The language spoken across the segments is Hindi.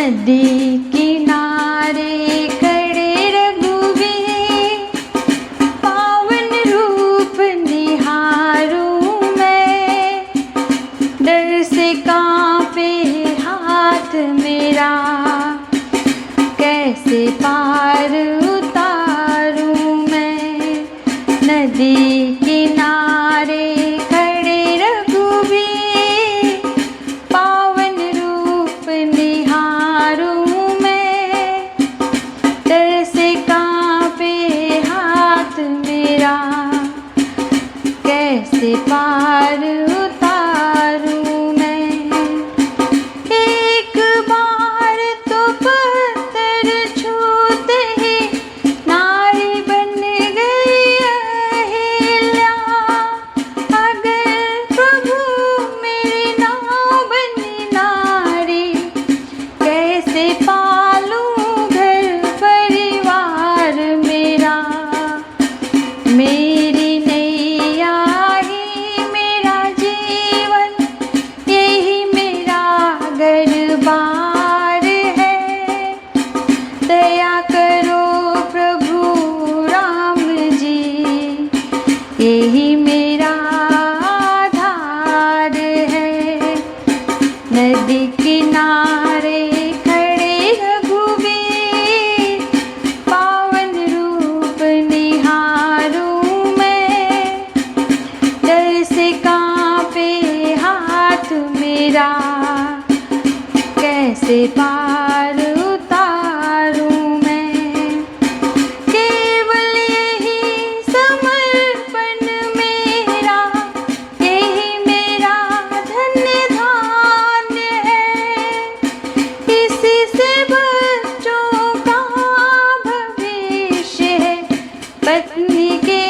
नदी किनारे खड़े रघुवीर, पावन रूप निहारूं मैं। डर से कांपे हाथ मेरा, कैसे पार उतारूं मैं। नदी किनारे खड़े रघुवीर, पावन रूप निहारूं मैं। डर से कांपे हाथ मेरा, कैसे पार उतारूं मैं। एक बार तो पत्थर छूते ही नारी बन गई अहिल्या। अगर प्रभु मेरी नाव बनी नारी, कैसे पालूं घर परिवार मेरा। मेरी नैया ही मेरा जीवन, यही मेरा घर बार है। दया करो प्रभु राम जी, यही मेरा आधार है। नदी किनारे खड़े रघुवीर, पावन रूप निहारूं मैं। डर से कांपे हाथ मेरा, कैसे पार उतारूं मैं। केवल यही समर्पण मेरा, यही मेरा धन्य धान्य है। इसी से बच्चों का भविष्य है, पत्नी के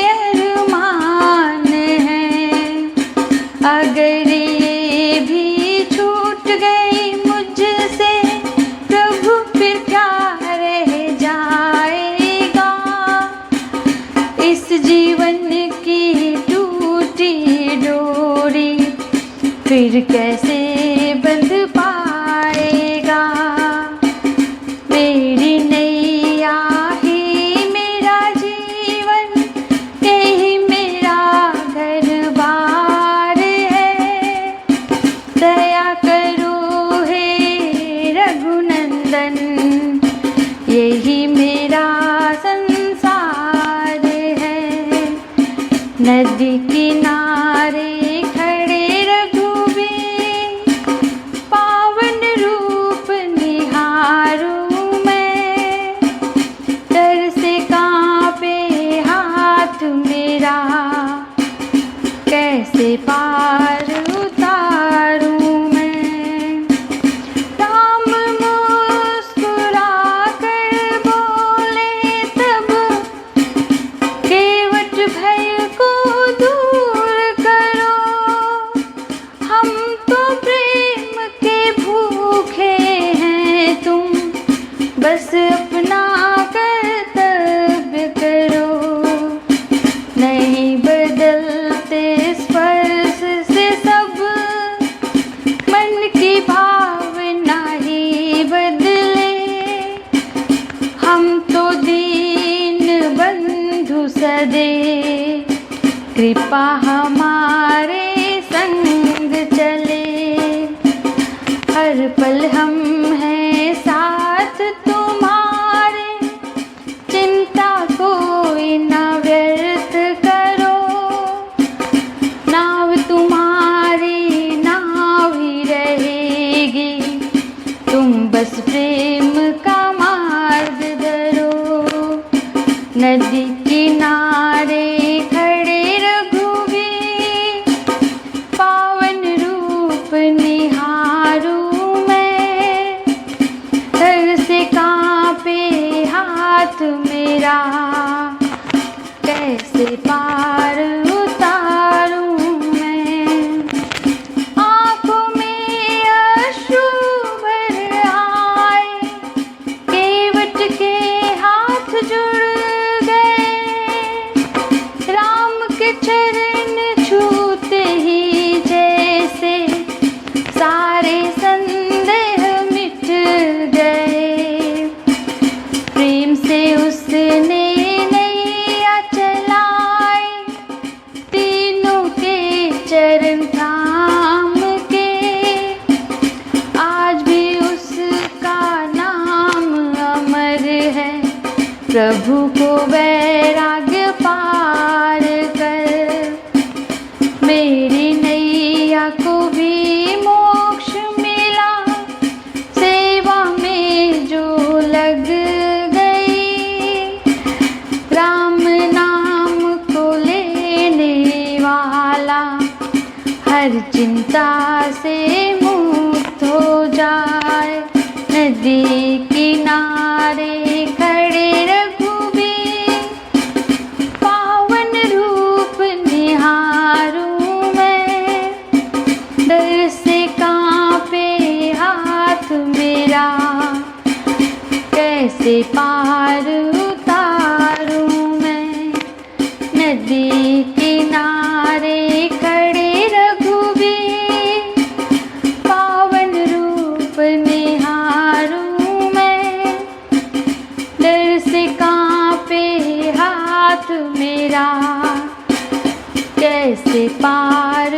अरमान है। अगर ये भी छूट गई मुझसे प्रभु, फिर क्या रह जाएगा। इस जीवन की टूटी डोरी, फिर कैसे बंध पाएगा। मेरी नैया ही मेरा जीवन, यही मेरा घर बार है। दया करो हे रघुनंदन, यही मेरा संसार है। नदी किनारे खड़े रघुवीर, पावन रूप निहारूं मैं। डर से कांपे हाथ मेरा, कैसे पार उतारूं मैं। राम मुस्कुरा कर बोले तब, केवट भय को दूर करो। हम तो प्रेम के भूखे हैं, तुम बस अपना कर्तव्य करो। नहीं बदलते स्पर्श से सब, मन की भावना ही बदले। हम तो दीन बंधु सदे, कृपा हमारे संग चले। हर पल हम हैं साथ तुम्हारे, चिंता कोई न व्यर्थ करो। नाव तुम्हारी नाव ही रहेगी, तुम बस प्रेम का मार्ग धरो। नदी किनारे खड़े रघुवीर, पावन रूप निहारूं मैं। डर से कांपे हाथ मेरा, कैसे पार उतारूं मैं। आंखों में अश्रु भर आए, केवट के हाथ जुड़ गए। राम के चरण छूते ही जैसे सारे संदेह मिट प्रभु को वैराग्य पार कर, मेरी नैया को भी मोक्ष मिला, सेवा में जो लग गई। राम नाम को लेने वाला हर चिंता से मुक्त हो जाए। नदी किनारे खड़े रघुबीर, पावन रूप निहारूं मैं। डर से कांपे हाथ मेरा, कैसे पार उतारूं मैं। नदी किनारे खड़े रघुबीर, पावन रूप निहारूं मैं। डर से कांपे हाथ मेरा, कैसे पार